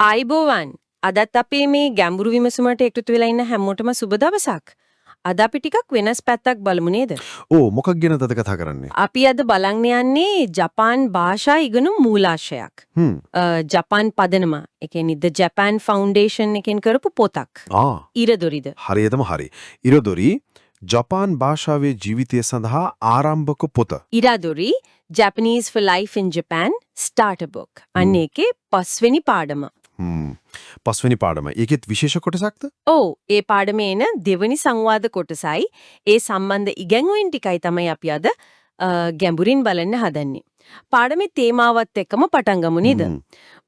ආයිබෝවන් අදත් අපේ මේ ගැඹුරු විමසුමට එකතු වෙලා ඉන්න හැමෝටම සුබ දවසක්. අද අපි ටිකක් වෙනස් පැත්තක් බලමු නේද? ඕ මොකක් ගැනද අද කතා කරන්නේ? අපි අද බලන්න යන්නේ ජපාන් භාෂා ඉගෙනුම් මූලාශ්‍රයක්. ජපාන් පදනම. ඒ කියන්නේ The Japan Foundation එකෙන් කරපු පොතක්. ඉරදොරිද? හරියටම හරි. ඉරදොරි ජපාන් භාෂාවේ ජීවිතය සඳහා ආරම්භක පොත. ඉරදොරි Japanese for Life in Japan Starter Book. අන්න ඒකේ 5 වෙනි පාඩම. පස්වෙනි පාඩම. ඒකෙත් විශේෂ කොටසක්ද? ඔව්, ඒ පාඩමේ එන දෙවෙනි සංවාද කොටසයි ඒ සම්බන්ධ ඉගැන්වීම් ටිකයි තමයි අපි අද ගැඹුරින් බලන්න හදන්නේ. පාඩමේ තේමාවත් එක්කම පටන් ගමු නේද?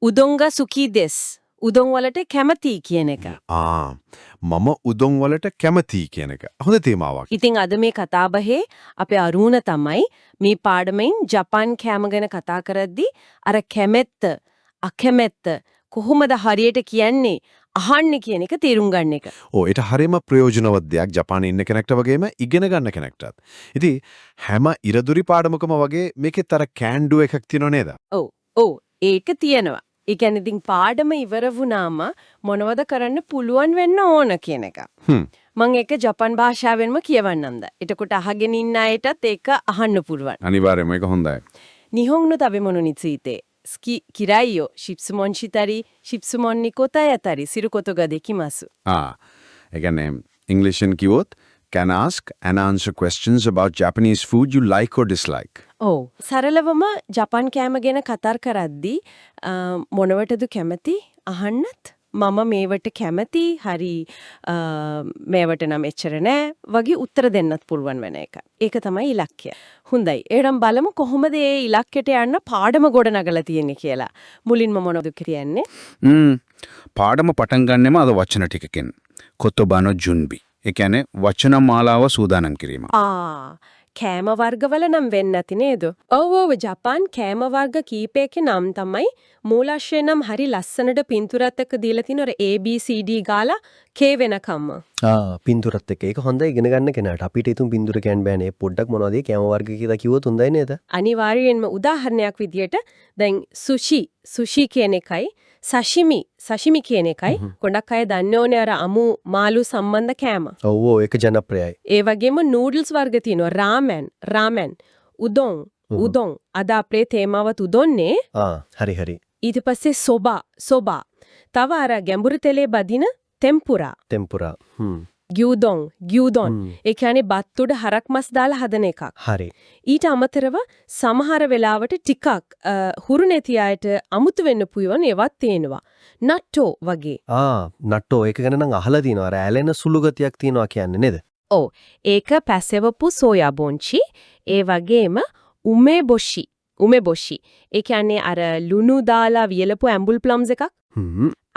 උදොංග සුකී දෙස්. උදොං වලට කැමති කියන එක. මම උදොං වලට කැමති කියන එක. හොඳ තේමාවක්. ඉතින් අද මේ කතාබහේ අපේ අරුණ තමයි මේ පාඩමෙන් ජපාන් කෑම ගැන කතා කරද්දී අර කැමැත්ත, අකමැත්ත කොහොමද හරියට කියන්නේ අහන්නේ කියන එක තේරුම් ගන්න එක. ඒට හරියම ප්‍රයෝජනවත් දෙයක් ජපානයේ ඉන්න කෙනෙක්ට වගේම ඉගෙන ගන්න කෙනෙක්ටත්. ඉතින් හැම ඉරදුරි පාඩමකම වගේ මේකෙත් අර can do එකක් තියෙනව නේද? ඔව් ඒක තියෙනවා. ඒ කියන්නේ ඉතින් පාඩම ඉවර වුණාම මොනවද කරන්න පුළුවන් වෙන්න ඕන කියන එක. මම ඒක ජපාන් භාෂාවෙන්ම කියවන්නම්ද. එතකොට අහගෙන ඉන්න අයටත් ඒක අහන්න පුළුවන්. අනිවාර්යයෙන්ම ඒක හොඳයි. 日本の食べ物について好き嫌いを質問したり質問に答えたりすることができます。ඒ කියන්නේ ඉංග්‍රීසියෙන් කිව්වොත් can ask and answer questions about Japanese food you like or dislike. ඔව්. සරලවම ජපාන් කෑම ගැන කතා කරද්දී මොනවටද කැමති අහන්නත් මම මේවට කැමති හරි මේවට නම් එච්චර නෑ වගේ උත්තර දෙන්නත් පුළුවන් වෙන එක. ඒක තමයි ඉලක්කය. හොඳයි. එහෙනම් බලමු කොහොමද මේ ඉලක්කයට යන්න පාඩම ගොඩනගලා තියෙන්නේ කියලා. මුලින්ම මොනවද කියන්නේ? පාඩම පටන් ගන්නෙම අද වචන ටිකකින්. කොතොබානෝ ජුන්බි. ඒ කියන්නේ වචන මාලාව සූදානම් කිරීම. කෑම වර්ගවල නම් වෙන්නේ නැති නේද? ඔව් ජපාන් කෑම වර්ග කීපයක නම් තමයි මූලාශ්‍රය නම් හරි ලස්සනට පින්තූරත් එක්ක දීලා තිනොර ABCD ගාලා K වෙනකම්ම. පින්තූරත් එක්ක ඒක හොඳයි ඉගෙන ගන්න කෙනාට. අපිට ඉතින් පින්තූර කියන්න බෑනේ. පොඩ්ඩක් මොනවද ඒ කෑම වර්ග කියලා කිව්වොත් හොඳයි නේද? අනිවාර්යයෙන්ම උදාහරණයක් විදියට දැන් සුෂි කියන එකයි සෂිමි කියන එකයි ගොඩක් අය දන්නේ ඕනේ අර අමු මාළු සම්බන්ධ කෑම. ඔව් ඒක ජනප්‍රියයි. ඒ වගේම නූඩල්ස් වර්ග තියෙනවා රාමෙන් උදොන් අද අපේ තේමාවත් උදොන්නේ. හරි. ඊට පස්සේ සොබා තව අර ගැඹුරු තෙලේ බදින තෙම්පුරා. ගියුදොන් ඒ කියන්නේ බත් උඩ හරක් මස් දාලා හදන එකක්. හරි. ඊට අමතරව සමහර වෙලාවට ටිකක් හුරු නැති අයට අමුතු වෙන්න පුළුවන් ඒවත් තියෙනවා. නට්ටෝ වගේ. නට්ටෝ ඒක ගැන නම් අහලා තියෙනවා. අර ඇලෙන සුළු ගතියක් තියෙනවා කියන්නේ නේද? ඔව්. ඒක පැසෙවපු සෝයා බොන්චි. ඒ වගේම උමෙබොෂි. ඒ කියන්නේ අර ලුණු දාලා වියලපු ඇම්බුල් ප්ලම්ස් එකක්.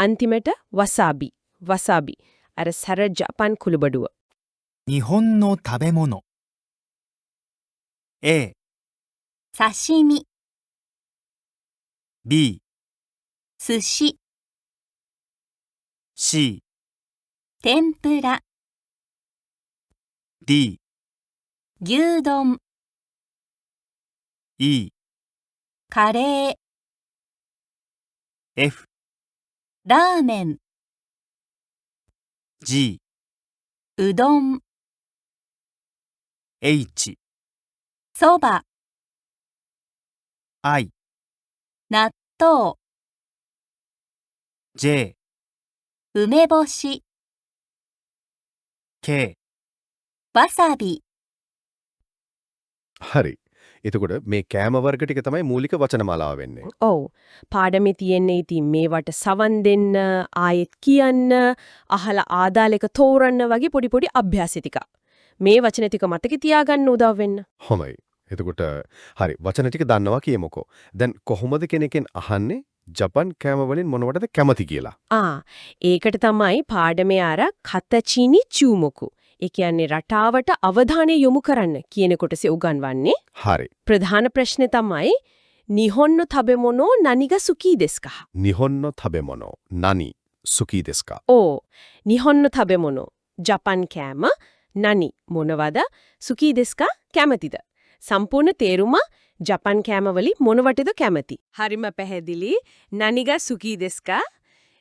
අන්තිමට වසාබි. අර සර Japan කුළුබඩුව. 日本の食べ物 A 刺身 B 寿司 C 天ぷら D 牛丼 E カレー F ラーメン G うどん H そば I 納豆 J 梅干し K わさび හරි. එතකොට මේ කෑම වර්ග ටික තමයි මූලික වචන මාලාව වෙන්නේ. ඔව්. පාඩමේ තියෙන්නේ ඉතින් මේවට සවන් දෙන්න, ආයෙත් කියන්න, අහලා ආදාළ එක තෝරන්න වගේ පොඩි අභ්‍යාස ටික. මේ වචන ටික මතක තියාගන්න උදව් වෙන්න. හොඳයි. එතකොට හරි වචන ටික දන්නවා කියමුකෝ. දැන් කොහොමද කෙනෙක්ෙන් අහන්නේ ජපාන් කෑම වලින් මොනවටද කැමති කියලා? ඒකට තමයි පාඩමේ අර කතචිනි චූමුකු. ඒ කියන්නේ රටාවට අවධානය යොමු කරන්න කියන කොටසේ උගන්වන්නේ. හරි. ප්‍රධාන ප්‍රශ්නේ තමයි නිහොන්නෝ තබෙමොනෝ නනිග සුකී දෙස්කා. නිහොන්නෝ තබෙමොනෝ නනි සුකී දෙස්කා. නිහොන්නෝ තබෙමොනෝ ජපාන් කෑම නනි මොනවද සුකී දෙස්කා කැමතිද? සම්පූර්ණ තේරුම ජපාන් කෑම වලින් මොනවටද කැමති? හරිම පැහැදිලි. නනිග සුකී දෙස්කා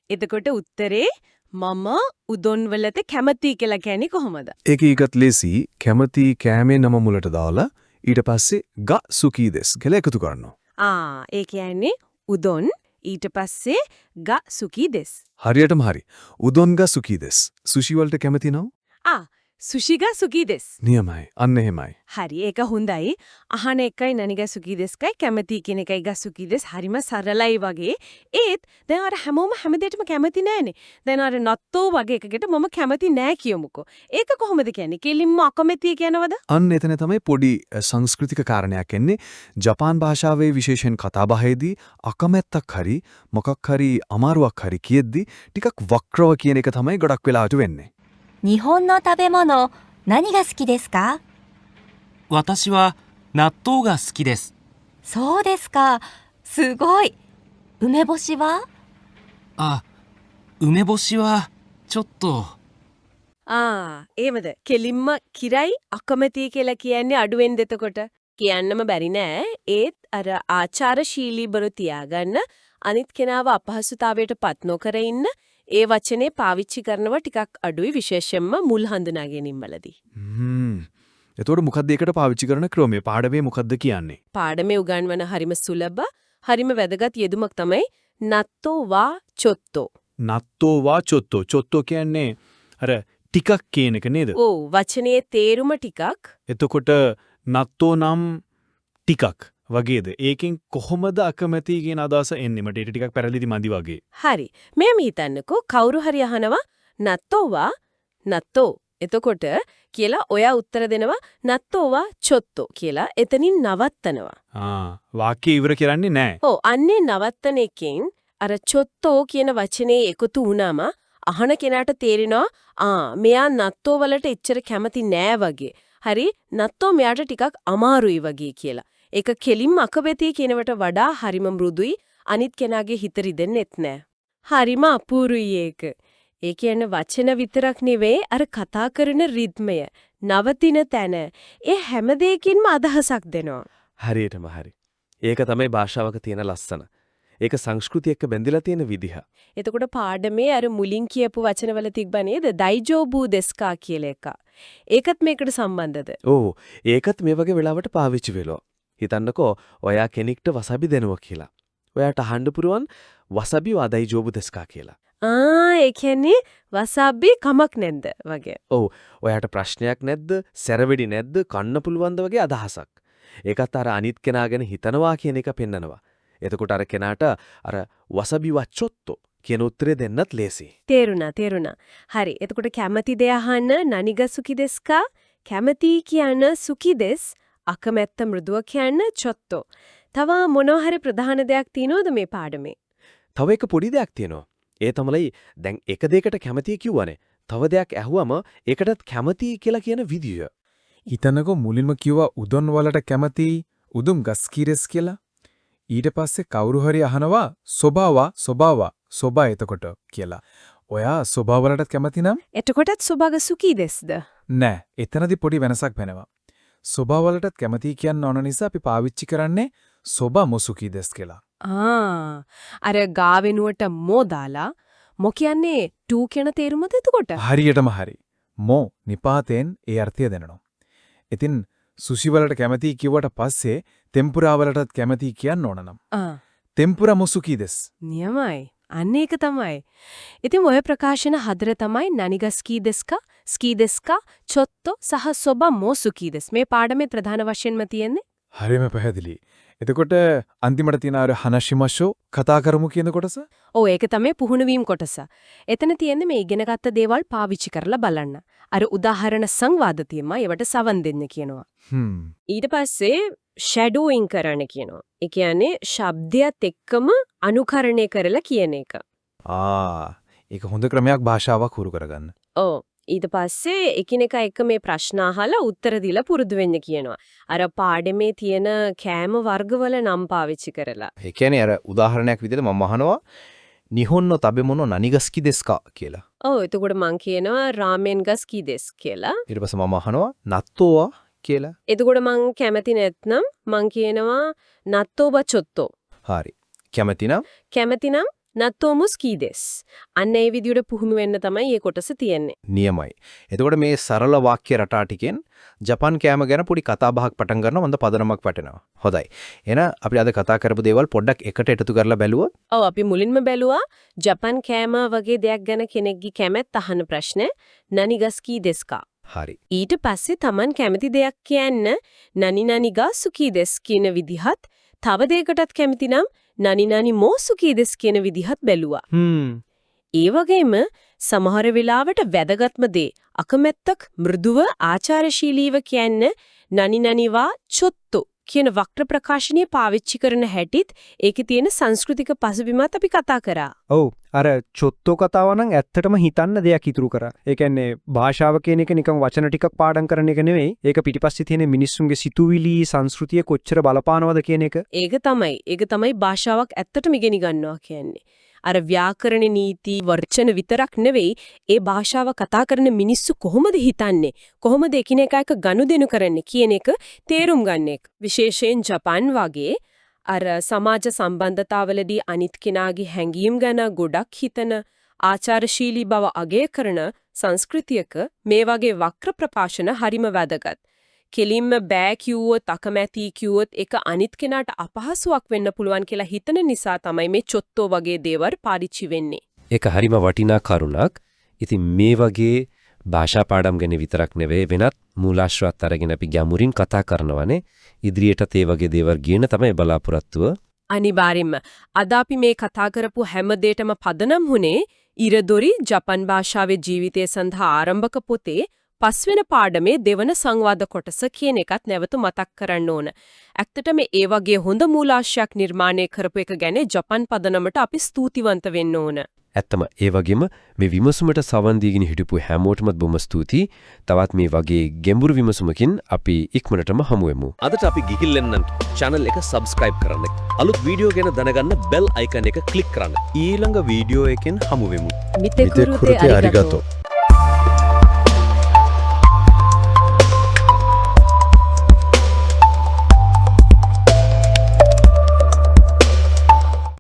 එතකොට උත්තරේ මම උදොන් වලට කැමති කියලා කියන්නේ කොහොමද? ඒක ඊකත් ලේසි කැමති කෑමේ නම මුලට දාලා ඊට පස්සේ ග සුකීදෙස් කියලා එකතු කරනවා. ඒ කියන්නේ උදොන් ඊට පස්සේ ග සුකීදෙස්. හරියටම හරි. උදොන් ග සුකීදෙස්. සුෂි වලට කැමති නෝ? සුෂි ග සුකීදෙස්. නියමයි. අන්න එහෙමයි. හරි ඒක හොඳයි. අහන එකයි නනිග සුකීදෙස්කයි කැමති කියන එකයි ග සුකීදෙස් හරිම සරලයි වගේ. ඒත් දැන් අර හැමෝම හැමදේටම කැමති නෑනේ. දැන් අර නත්තෝ වගේ එකකට මම කැමති නෑ කියමුකෝ. ඒක කොහොමද කියන්නේ? කෙලින්ම අකමැතිය කියනවද? අන්න එතන තමයි පොඩි සංස්කෘතික කාරණයක් එන්නේ. ජපාන් භාෂාවේ විශේෂයෙන් කතාබහේදී අකමැත්තක් හරි මොකක් හරි අමාරුවක් හරි කියෙද්දි ටිකක් වක්‍රව කියන එක තමයි ගොඩක් වෙලාවට වෙන්නේ. 日本の食べ物、何が好きですか？私は納豆が好きです。そうですか。すごい。梅干しは？あ、梅干しはちょっと。එහෙමද? කෙලින්ම කිරයි අකමැති කියලා කියන්නේ අඩුවෙන් දෙතකොට කියන්නම බැරි නෑ. ඒත් අර ආචාරශීලී බර තියාගන්න අනිත් කෙනාව අපහසුතාවයට පත් නොකර ඉන්න ඒ වචනේ පාවිච්චි කරනව ටිකක් අඩුයි විශේෂයෙන්ම මුල් හඳුනා ගැනීමවලදී. එතකොට මොකක්ද ඒකට පාවිච්චි කරන ක්‍රමය? පාඩමේ මොකක්ද කියන්නේ? පාඩමේ උගන්වන හරිම සුලභ හරිම වැදගත් යෙදුමක් තමයි නත්තෝ වා චොත්තෝ. නත්තෝ වා චොත්තෝ. චොත්තෝ කියන්නේ අර ටිකක් කියන එක නේද? ඔව් වචනේ තේරුම ටිකක්. එතකොට නත්තෝ නම් ටිකක් වගේද? ඒකෙන් කොහොමද අකමැති කියන අදහස එන්නේ? මට ඒක ටිකක් පැරලිදි මදි වගේ. හරි. මෙහෙම හිතන්නකෝ කවුරු හරි අහනවා නත්තෝවා නත්තෝ. එතකොට කියලා ඔයා උත්තර දෙනවා නත්තෝවා චොත්තෝ කියලා. එතනින් නවත්තනවා. වාක්‍ය ඉවර කරන්නේ නැහැ. ඔව් අන්නේ නවත්තන එකෙන් අර චොත්තෝ කියන වචනේ එකතු වුණාම අහන කෙනාට තේරෙනවා මෙයා නත්තෝ වලට එච්චර කැමති නෑ වගේ. හරි නත්තෝ මෙයාට ටිකක් අමාරුයි වගේ කියලා. ඒක කෙලින්ම අකමැති කියනවට වඩා හරිම මෘදුයි අනිත් කෙනාගේ හිත රිදෙන්නෙත් නෑ. හරිම අපූරුයි ඒක. ඒ කියන්නේ වචන විතරක් නෙවෙයි අර කතා කරන රිද්මය, නවතින තැන, ඒ හැම දෙයකින්ම අදහසක් දෙනවා. හරියටම හරි. ඒක තමයි භාෂාවක තියෙන ලස්සන. ඒක සංස්කෘතිය එක්ක බැඳිලා තියෙන විදිහ. එතකොට පාඩමේ අර මුලින් කියපු වචනවල තිබ්බ නේද? දයිජෝබු දෙස්කා කියලා එක. ඒකත් මේකට සම්බන්ධද? ඔව්. ඒකත් මේ වගේ වෙලාවට පාවිච්චි වෙනවා. හිතන්නකෝ ඔයා කෙනෙක්ට වසබි දෙනවා කියලා. ඔයාට අහන්න පුරුවන් වසබි වදයි ජෝබු දෙස්කා කියලා. ඒ කියන්නේ වසබි කමක් නැද්ද වගේ. ඔව්. ඔයාට ප්‍රශ්නයක් නැද්ද? සැරවෙඩි නැද්ද? කන්න පුළුවන්ද වගේ අදහසක්. ඒකත් අර අනිත් කෙනා ගැන හිතනවා කියන එක පෙන්නනවා. එතකොට අර කෙනාට අර වසබි වච්චොත්තෝ කියන උත්තරේ දෙන්නත් ලේසි. තේරුණා. හරි. එතකොට කැමැති දේ අහන්න නනිගසුකි දෙස්කා? කැමැති කියන සුකිදෙස්, අකමැත්ත මෘදුව කියන චොත්තෝ. තව මොනවා හරි ප්‍රධාන දෙයක් තියෙනවද මේ පාඩමේ? තව එක පොඩි දෙයක් තියෙනවා. ඒ තමයි දැන් එක දෙයකට කැමතියි කිව්වනේ. තව දෙයක් ඇහුවම ඒකටත් කැමතියි කියලා කියන විදිය. හිතන්නකෝ මුලින්ම කිව්වා උදොන් වලට කැමති උදුම් ගස්කීරස් කියලා. ඊට පස්සේ කවුරු හරි අහනවා සොබා එතකොට කියලා. ඔයා සොබා වලට කැමති නම්? එතකොටත් සොබාගසුකි දෙස්ද? නෑ. එතනදී පොඩි වෙනසක් වෙනවා. සොබා වලටත් කැමති කියන්න ඕන නිසා අපි පාවිච්චි කරන්නේ සොබා මොසුකි දෙස් කියලා. අර ගා වෙනුවට මෝ දාලා මො කියන්නේ ටූ කියන තේරුමද එතකොට? හරියටම හරි. මෝ නිපාතෙන් ඒ අර්ථය දෙනවා. ඉතින් සුෂි වලට කැමති කිව්වට පස්සේ tempura වලටත් කැමති කියන්න ඕන නම්. tempura මොසුකි දෙස්. නියමයි. අන්න ඒක තමයි. ඉතින් ඔය ප්‍රකාශන හතර තමයි නනිගස්කී දෙස්කා, ස්කී දෙස්කා, චොත්තෝ සහ සොබා මොසුකි දෙස්. මේ පාඩමේ ප්‍රධාන වශයෙන්ම තියෙන්නේ. හරියම පැහැදිලි. එතකොට අන්තිමට තියෙන අර හනෂිමෂෝ කතා කරමු කියන කොටස? ඔව් ඒක තමයි පුහුණු වීම කොටස. එතන තියෙන්නේ මේ ඉගෙනගත්ත දේවල් පාවිච්චි කරලා බලන්න. අර උදාහරණ සංවාද තියෙනවා ඒවට සවන් දෙන්න කියනවා. ඊට පස්සේ ෂැඩෝයින් කරන්න කියනවා. ඒ කියන්නේ ශබ්දයත් එක්කම අනුකරණය කරලා කියන එක. ඒක හොඳ ක්‍රමයක් භාෂාවක් හුරු කරගන්න. ඔව්. ඊට පස්සේ එකිනෙකා එක්ක මේ ප්‍රශ්න අහලා උත්තර දීලා පුරුදු වෙන්න කියනවා. අර පාඩමේ තියෙන කෑම වර්ගවල නම් පාවිච්චි කරලා. ඒ කියන්නේ අර උදාහරණයක් විදිහට මම අහනවා නිහොන්නෝ තබෙමොනෝ නනිගස්කි දෙස්කා කියලා. ඔව් එතකොට මං කියනවා රාමෙන් ගස්කි දෙස් කියලා. ඊට පස්සේ මම අහනවා නත්තෝවා කියලා. එතකොට මං කැමති නැත්නම් මං කියනවා නත්තෝ බචොත්තෝ. හරි. කැමති නම් නත්තෝමු ස්කීදෙස්. අන්න ඒ විදියට පුහුණු වෙන්න තමයි මේ කොටස තියෙන්නේ. නියමයි. එතකොට මේ සරල වාක්‍ය රටා ටිකෙන් ජපාන් කෑම ගැන පොඩි කතා බහක් පටන් ගන්නවා හොඳ පදනමක් වැටෙනවා. හොඳයි. එහෙනම් අපි අද කතා කරපු දේවල් පොඩ්ඩක් එකට එකතු කරලා බැලුවොත් ඔව් අපි මුලින්ම බැලුවා ජපන් කෑම වගේ දෙයක් ගැන කෙනෙක්ගේ කැමැත්ත අහන ප්‍රශ්න නනිගස්කී දෙස්කා. හරි. ඊට පස්සේ Taman කැමති දෙයක් කියන්න නනිනනිගා සුකී දෙස් කියන විදිහත් තව දෙයකටත් කැමති නම් නනිනනි මෝ සුකී දෙස් කියන විදිහත් බැලුවා. ඒ වගේම සමහර වෙලාවට වැදගත්ම දේ අකමැත්තක් මෘදුව ආචාරශීලීව කියන්න නනිනනිවා චොත්තු කියන වක්‍ර ප්‍රකාශනීය පාවිච්චි කරන හැටිත් ඒකේ තියෙන සංස්කෘතික පසුබිමත් අපි කතා කරා. ඔව් අර චොත්තෝ කතාව නම් ඇත්තටම හිතන්න දෙයක් ඉතුරු කරා. ඒ කියන්නේ භාෂාව කියන එක නිකන් වචන ටිකක් පාඩම් කරන එක නෙවෙයි. ඒක පිටිපස්සේ තියෙන මිනිස්සුන්ගේ සිතුවිලි සංස්කෘතිය කොච්චර බලපානවද කියන එක. ඒක තමයි භාෂාවක් ඇත්තටම ඉගෙන ගන්නවා කියන්නේ. අර ව්‍යාකරණ නීති වර්චන විතරක් නෙවෙයි ඒ භාෂාව කතා කරන මිනිස්සු කොහොමද හිතන්නේ කොහොමද එකිනෙකා එක ගනුදෙනු කරන්නේ කියන එක තේරුම් ගන්න එක. විශේෂයෙන් ජපාන් වගේ අර සමාජ සම්බන්ධතාවලදී අනිත් කෙනාගේ හැඟීම් ගැන ගොඩක් හිතන ආචාරශීලී බව අගය කරන සංස්කෘතියක මේ වගේ වක්‍ර ප්‍රකාශන හරිම වැදගත්. කෙලින්ම බෑ කිව්වොත් අකමැති කිව්වොත් ඒක අනිත් කෙනාට අපහසුයක් වෙන්න පුළුවන් කියලා හිතන නිසා තමයි මේ චොත්තෝ වගේ දේවල් පාවිච්චි වෙන්නේ. ඒක හරිම වටිනා කරුණක්. ඉතින් මේ වගේ භාෂා පාඩම් ගැන විතරක් නෙවෙයි වෙනත් මූලාශ්‍රවත් අරගෙන අපි ගැඹුරින් කතා කරනවානේ. ඉදිරියටත් ඒ වගේ දේවල් ගේන තමයි බලාපොරොත්තුව. අනිවාර්යෙන්ම අද අපි මේ කතා කරපු හැම දෙයකම පදනම් වුණේ ඉරදොරි ජපන් භාෂාවේ ජීවිතය සඳහා ආරම්භක පොතේ පස්වෙන පාඩමේ දෙවන සංවාද කොටස කියන එකත් නැවත මතක් කරන්න ඕන. ඇත්තටම ඒ වගේ හොඳ මූලාශ්‍රයක් නිර්මාණය කරපු එක ගැන ජපන් පදනමට අපි ස්තුතිවන්ත වෙන්න ඕන. ඇත්තම ඒ වගේම මේ විමසුමට සවන් දීගෙන හිටපු හැමෝටම බොහොම ස්තුතියි. තවත් මේ වගේ ගැඹුරු විමසුමකින් අපි ඉක්මනටම හමු වෙමු. අදට අපි ගිහිල්ලෙන්නන් channel එක subscribe කරන්න. අලුත් වීඩියෝ ගැන දැනගන්න bell icon එක click කරන්න. ඊළඟ වීඩියෝ එකෙන් හමු වෙමු. මිතෙකුරුතේ අරිගතෝ.